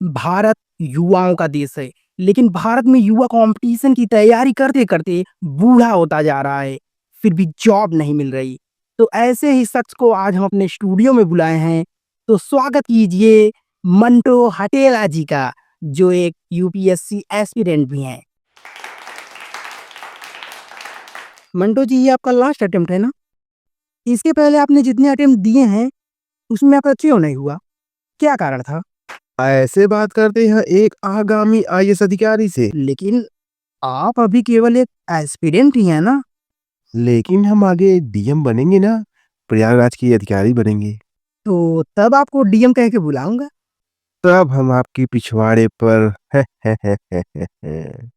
भारत युवाओं का देश है, लेकिन भारत में युवा कंपटीशन की तैयारी करते-करते बूढ़ा होता जा रहा है, फिर भी जॉब नहीं मिल रही। तो ऐसे ही शख्स को आज हम अपने स्टूडियो में बुलाए हैं, तो स्वागत कीजिए मंटो हटेला जी का, जो एक यूपीएससी एस्पिरेंट भी हैं। मंटो जी, ये आपका लास्ट अटेम्प्ट है ना? इसके पहले आपने जितने अटेम्प्ट दिए हैं, उसमें आपका क्यों नहीं हुआ? क्या कारण था? ऐसे बात करते हैं एक आगामी आईएएस अधिकारी से। लेकिन आप अभी केवल एक एस्पिरेंट ही हैं ना? लेकिन हम आगे डीएम बनेंगे ना, प्रयागराज के अधिकारी बनेंगे। तो तब आपको डीएम कह के बुलाऊंगा। तब हम आपके पिछवाड़े पर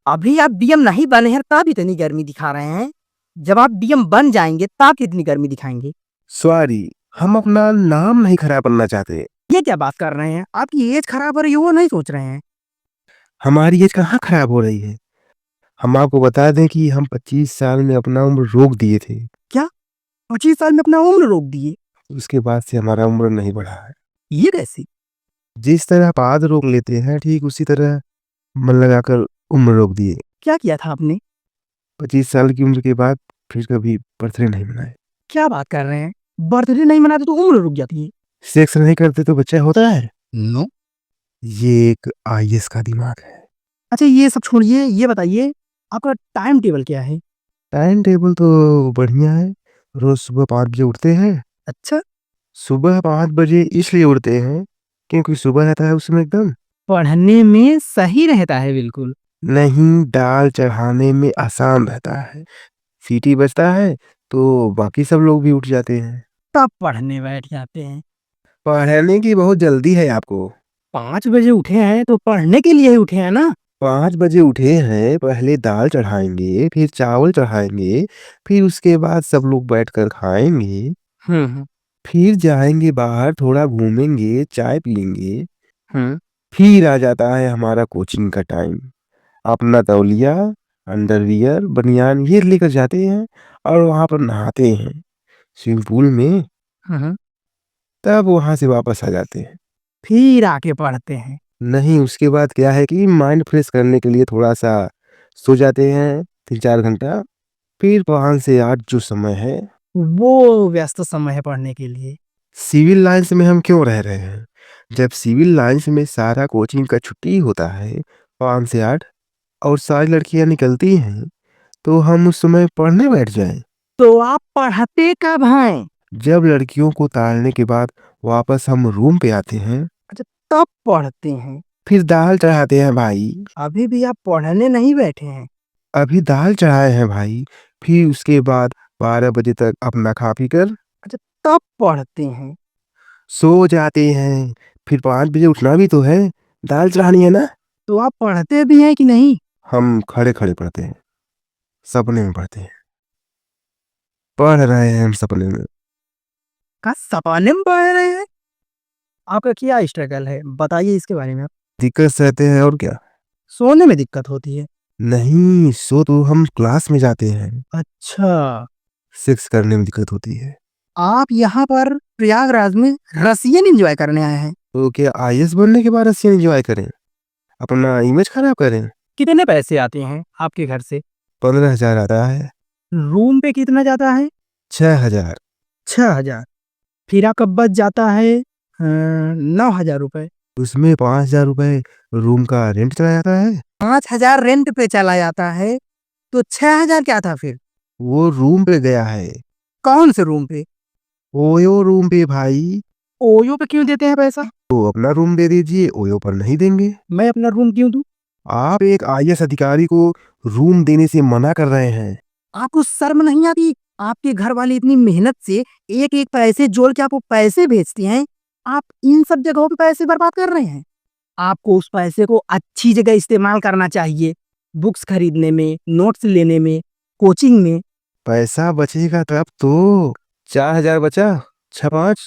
अभी आप डीएम नहीं बने हैं तब इतनी गर्मी दिखा रहे हैं। जब आप डीएम बन जाएंगे तब कितनी गर्मी दिखाएंगे? सॉरी, हम अपना नाम नहीं खराब करना चाहते। ये क्या बात कर रहे हैं? आपकी एज खराब हो रही है वो नहीं सोच रहे हैं? हमारी एज कहाँ खराब हो रही है। हम आपको बता दें कि हम 25 साल में अपना उम्र रोक दिए थे। क्या 25 साल में अपना उम्र रोक दिए? उसके बाद से हमारा उम्र नहीं बढ़ा है। ये कैसे? जिस तरह आप आद रोक लेते हैं, ठीक उसी तरह मन लगाकर उम्र रोक दिए। क्या किया था आपने? 25 साल की उम्र के बाद फिर कभी बर्थडे नहीं मनाए। क्या बात कर रहे हैं? बर्थडे नहीं मनाते तो उम्र रुक जाती है? सेक्स नहीं करते तो बच्चा होता है। नो। ये एक आईएएस का दिमाग है। अच्छा, ये सब छोड़िए, ये बताइए आपका टाइम टेबल क्या है? टाइम टेबल तो बढ़िया है। रोज सुबह 5 बजे उठते हैं। अच्छा। सुबह 5 बजे इसलिए उठते हैं क्योंकि सुबह रहता है उसमें एकदम। पढ़ने में सही रहता है बिल्कुल। नहीं, दाल चढ़ाने में आसान रहता है। सीटी बजता है तो बाकी सब लोग भी उठ जाते हैं। तब पढ़ने बैठ जाते हैं। पढ़ने की बहुत जल्दी है आपको। 5 बजे उठे हैं तो पढ़ने के लिए ही उठे हैं ना? 5 बजे उठे हैं, पहले दाल चढ़ाएंगे, फिर चावल चढ़ाएंगे, फिर उसके बाद सब लोग बैठकर खाएंगे, हम्म। फिर जाएंगे बाहर, थोड़ा घूमेंगे, चाय पियेंगे, हम्म। फिर आ जाता है हमारा कोचिंग का टाइम। अपना तौलिया, अंडरवियर, बनियान ये लेकर जाते हैं और वहां पर नहाते हैं स्विमिंग पूल में। हम्म। तब वहां से वापस आ जाते हैं। फिर आके पढ़ते हैं। नहीं, उसके बाद क्या है कि माइंड फ्रेश करने के लिए थोड़ा सा सो जाते हैं 3-4 घंटा। फिर 5 से 8 जो समय है। वो व्यस्त समय है पढ़ने के लिए। सिविल लाइंस में हम क्यों रह रहे हैं? जब सिविल लाइंस में सारा कोचिंग का छुट्टी होता है 5 से 8 और सारी लड़कियां निकलती हैं, तो हम उस समय पढ़ने बैठ जाएं। तो आप पढ़ते कब हैं? जब लड़कियों को ताड़ने के बाद वापस हम रूम पे आते हैं, अच्छा, तब पढ़ते हैं। फिर दाल चढ़ाते हैं भाई। अभी भी आप पढ़ने नहीं बैठे हैं? अभी दाल चढ़ाए हैं भाई। फिर उसके बाद 12 बजे तक अपना खा पी कर अच्छा, तब पढ़ते हैं। सो जाते हैं। फिर 5 बजे उठना भी तो है, दाल चढ़ानी है ना। तो आप पढ़ते भी हैं कि नहीं? हम खड़े खड़े पढ़ते हैं, सपने में पढ़ते हैं। पढ़ रहे हैं हम सपने में। का सपने में पढ़ रहे हैं? आपका क्या स्ट्रगल है, बताइए इसके बारे में आप। दिक्कत सहते हैं और क्या। सोने में दिक्कत होती है? नहीं, सो तो हम क्लास में जाते हैं। अच्छा। सेक्स करने में दिक्कत होती है। आप यहाँ पर प्रयागराज में रसियन एंजॉय करने आए हैं? तो क्या आईएएस बनने के बाद रसियन एंजॉय करें, अपना इमेज खराब करें? कितने पैसे आते हैं आपके घर से? 15,000 आता है। रूम पे कितना जाता है? 6,000। 6,000। फिर आपका बच जाता है 9,000 रुपये। उसमें 5,000 रुपए रूम का रेंट चला जाता है। 5,000 रेंट पे चला जाता है, तो 6,000 क्या था फिर? वो रूम पे गया है। कौन से रूम पे? ओयो रूम पे भाई। ओयो पे क्यों देते हैं पैसा? तो अपना रूम दे दीजिए, ओयो पर नहीं देंगे। मैं अपना रूम क्यों दूं? आप एक आईएएस अधिकारी को रूम देने से मना कर रहे हैं। आपको शर्म नहीं आती? आपके घर वाले इतनी मेहनत से एक एक पैसे जोड़ के आपको पैसे भेजते हैं, आप इन सब जगहों पे पैसे बर्बाद कर रहे हैं। आपको उस पैसे को अच्छी जगह इस्तेमाल करना चाहिए, बुक्स खरीदने में, नोट्स लेने में, कोचिंग में। पैसा बचेगा तब तो। 4,000 बचा, 6-5।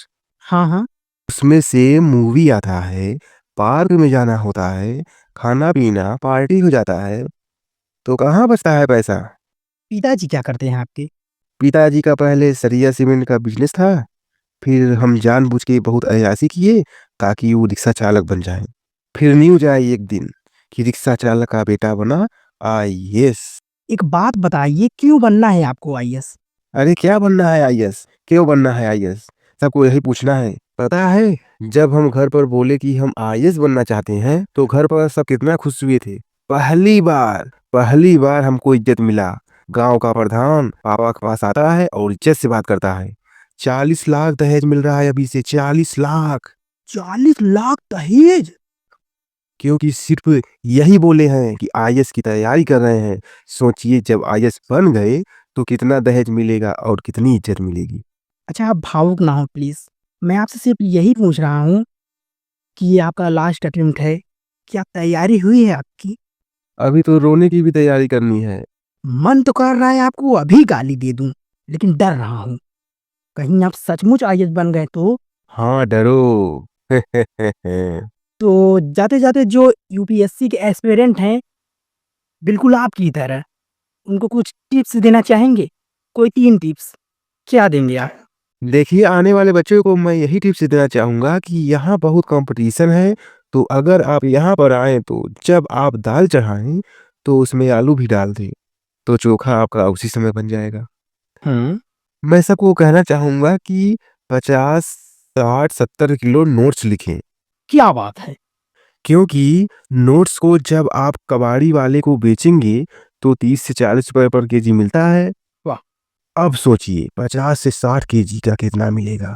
हाँ हाँ। उसमें से मूवी आता है, पार्क में जाना होता है, खाना पीना पार्टी हो जाता है, तो कहाँ बचता है पैसा? पिताजी क्या करते हैं आपके? पिताजी का पहले सरिया सीमेंट का बिजनेस था। फिर हम जानबूझ के बहुत अय्याशी किए ताकि वो रिक्शा चालक बन जाएं। फिर न्यूज आई एक दिन कि रिक्शा चालक का बेटा बना आईएएस। एक बात बताइए, क्यों बनना है आपको आईएएस? अरे क्या बनना है आईएएस? क्यों बनना है आईएएस? सबको यही पूछना है। पता है, जब हम घर पर बोले कि हम आईएएस बनना चाहते हैं तो घर पर सब कितना खुश हुए थे। पहली बार हमको इज्जत मिला। गांव का प्रधान पापा के पास आता है और इज्जत से बात करता है। 40 लाख दहेज मिल रहा है अभी से, 40 लाख। 40 लाख दहेज? क्योंकि सिर्फ यही बोले हैं कि आईएएस की तैयारी कर रहे हैं। सोचिए जब आईएएस बन गए तो कितना दहेज मिलेगा और कितनी इज्जत मिलेगी। अच्छा, आप भावुक ना हो प्लीज। मैं आपसे सिर्फ यही पूछ रहा हूँ कि ये आपका लास्ट अटेम्प्ट है। क्या तैयारी हुई है आपकी? अभी तो रोने की भी तैयारी करनी है। मन तो कर रहा है आपको अभी गाली दे दूं, लेकिन डर रहा हूँ कहीं आप सचमुच आईएएस बन गए तो। हाँ डरो। तो जाते जाते जो यूपीएससी के एस्पिरेंट हैं, बिल्कुल आपकी तरह, उनको कुछ टिप्स देना चाहेंगे? कोई 3 टिप्स क्या देंगे आप? देखिए, आने वाले बच्चों को मैं यही टिप्स देना चाहूँगा कि यहाँ बहुत कंपटीशन है, तो अगर आप यहाँ पर आएँ तो जब आप दाल चढ़ाएँ तो उसमें आलू भी डाल दें, तो चोखा आपका उसी समय बन जाएगा। हम्म। मैं सबको कहना चाहूँगा कि 50, 60, 70 किलो नोट्स लिखें, क्या बात है! क्योंकि नोट्स को जब आप कबाड़ी वाले को बेचेंगे तो 30 से 40 रुपए पर केजी मिलता है। वाह! अब सोचिए 50 से 60 केजी का कितना मिलेगा।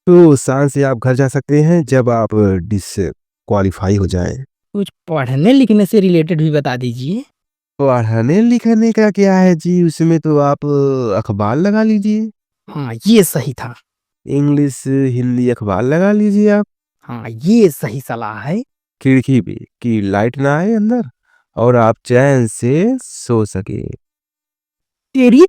तो शान से आप घर जा सकते हैं जब आप डिसक्वालीफाई हो जाएं। कुछ पढ़ने लिखने से रिलेटेड भी बता दीजिए। पढ़ने लिखने का क्या है जी, उसमें तो आप अखबार लगा लीजिए। हाँ, ये सही था। इंग्लिश हिंदी अखबार लगा लीजिए आप हाँ, ये सही सलाह है। खिड़की पे, कि लाइट ना आए अंदर और आप चैन से सो सके। तेरी